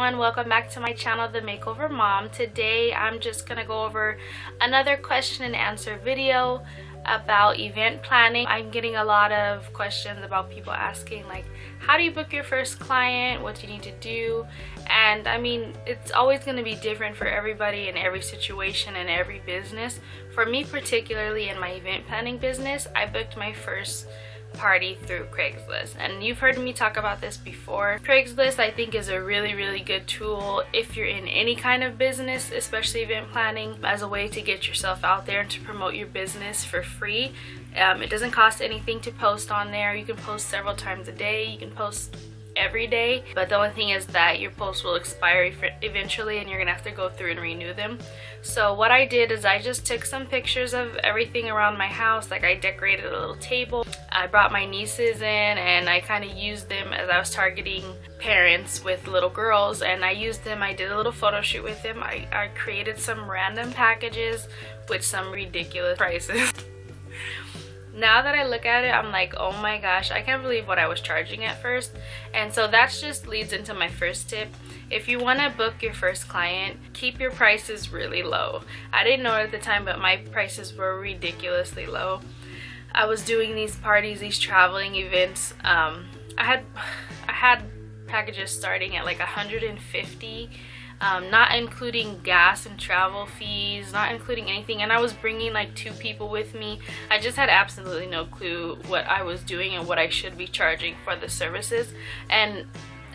everyone, welcome back to my channel, The Makeover Mom. Today I'm just gonna go over another question and answer video about event planning. I'm getting a lot of questions about people asking like, how do you book your first client, what do you need to do? And I mean, it's always going to be different for everybody in every situation and every business. For me particularly in my event planning business, I booked my first party through Craigslist, and you've heard me talk about this before. Craigslist I think is a really good tool if you're in any kind of business, especially event planning, as a way to get yourself out there and to promote your business for free. It doesn't cost anything to post on there. You can post several times a day, you can post every day, but the only thing is that your posts will expire eventually and you're gonna have to go through and renew them. So what I did is I just took some pictures of everything around my house. Like I decorated a little table, I brought my nieces in, and I kind of used them as I was targeting parents with little girls, and I used them. I did a little photo shoot with them. I created some random packages with some ridiculous prices. Now that I look at it, I'm like, oh my gosh, I can't believe what I was charging at first. And so that just leads into my first tip. If you want to book your first client, keep your prices really low. I didn't know it at the time, but my prices were ridiculously low. I was doing these parties, these traveling events. I had packages starting at like $150. Not including gas and travel fees, not including anything, and I was bringing like 2 people with me. I just had absolutely no clue what I was doing and what I should be charging for the services, and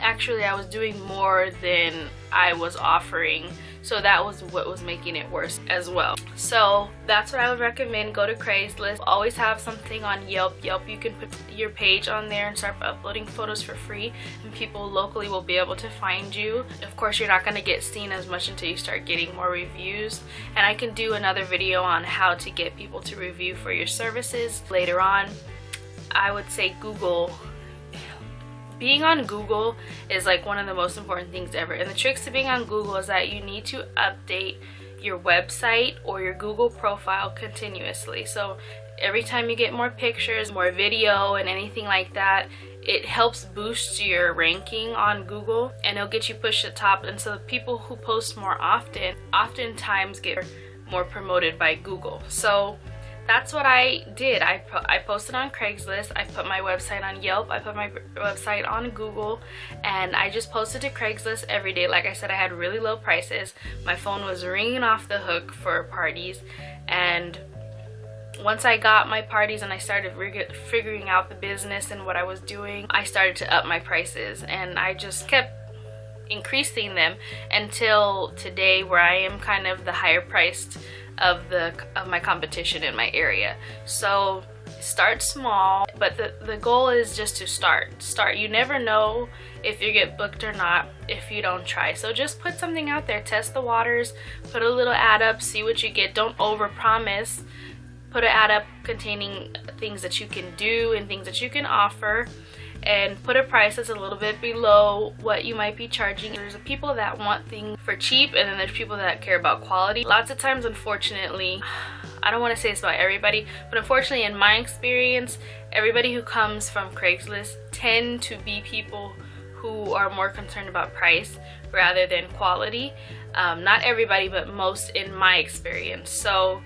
actually I was doing more than I was offering, so that was what was making it worse as well. So that's what I would recommend. Go to Craigslist. Always have something on Yelp. You can put your page on there and start uploading photos for free, and people locally will be able to find you. Of course, you're not going to get seen as much until you start getting more reviews, and I can do another video on how to get people to review for your services later on. I would say Google. Being on Google is like one of the most important things ever, and the tricks to being on Google is that you need to update your website or your Google profile continuously. So every time you get more pictures, more video, and anything like that, it helps boost your ranking on Google, and it'll get you pushed to the top. And so people who post more oftentimes get more promoted by Google. So that's what I did. I posted on Craigslist, I put my website on Yelp, I put my website on Google, and I just posted to Craigslist every day. Like I said, I had really low prices. My phone was ringing off the hook for parties, and once I got my parties and I started figuring out the business and what I was doing, I started to up my prices, and I just kept increasing them until today, where I am kind of the higher priced of my competition in my area. So start small, but the goal is just to start. You never know if you get booked or not if you don't try. So just put something out there, test the waters, put a little ad up, see what you get. Don't over promise. Put an ad up containing things that you can do and things that you can offer, and put a price that's a little bit below what you might be charging. There's people that want things for cheap, and then there's people that care about quality. Lots of times, unfortunately, I don't want to say this about everybody, but unfortunately in my experience, everybody who comes from Craigslist tend to be people who are more concerned about price rather than quality. Not everybody, but most in my experience. So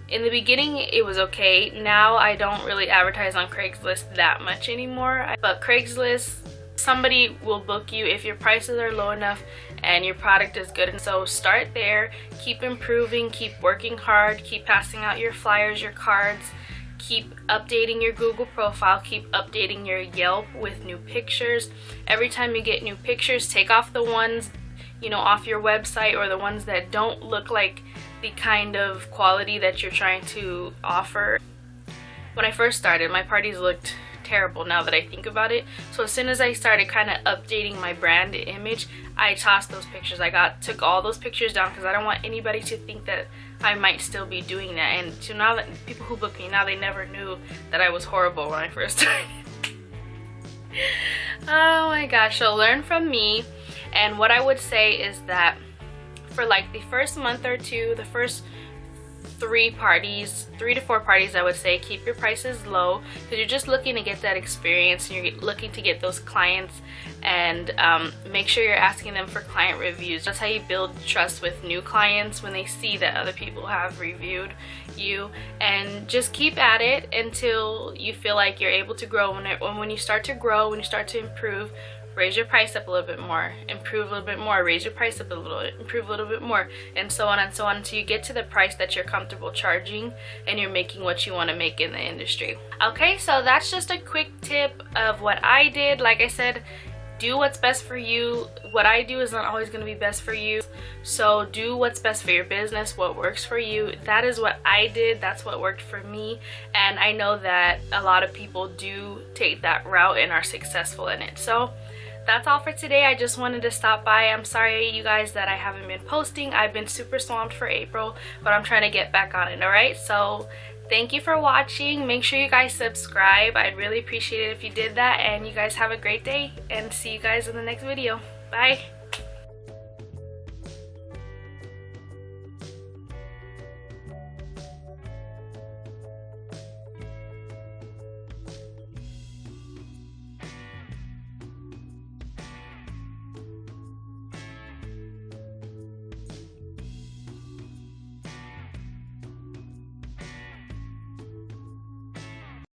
in the beginning it was okay. Now I don't really advertise on Craigslist that much anymore, but Craigslist, somebody will book you if your prices are low enough and your product is good. And so start there, keep improving, keep working hard, keep passing out your flyers, your cards, keep updating your Google profile, keep updating your Yelp with new pictures. Every time you get new pictures, take off the ones, you know, off your website, or the ones that don't look like the kind of quality that you're trying to offer. When I first started, my parties looked terrible now that I think about it. So as soon as I started kind of updating my brand image, I tossed those pictures. Took all those pictures down because I don't want anybody to think that I might still be doing that. And so now that people who book me now, they never knew that I was horrible when I first started. Oh my gosh, so learn from me. And what I would say is that for like the first month or two, the first 3 to 4 parties, I would say. Keep your prices low because you're just looking to get that experience and you're looking to get those clients, and make sure you're asking them for client reviews. That's how you build trust with new clients, when they see that other people have reviewed you. And just keep at it until you feel like you're able to grow. When you start to grow, when you start to improve, raise your price up a little bit more, improve a little bit more, raise your price up a little, improve a little bit more, and so on until you get to the price that you're comfortable charging and you're making what you want to make in the industry. Okay, so that's just a quick tip of what I did. Like I said, do what's best for you. What I do is not always going to be best for you, so do what's best for your business, what works for you. That is what I did. That's what worked for me, and I know that a lot of people do take that route and are successful in it. So that's all for today. I just wanted to stop by. I'm sorry, you guys, that I haven't been posting. I've been super swamped for April, but I'm trying to get back on it. Alright, so thank you for watching. Make sure you guys subscribe. I'd really appreciate it if you did that, and you guys have a great day, and see you guys in the next video. Bye.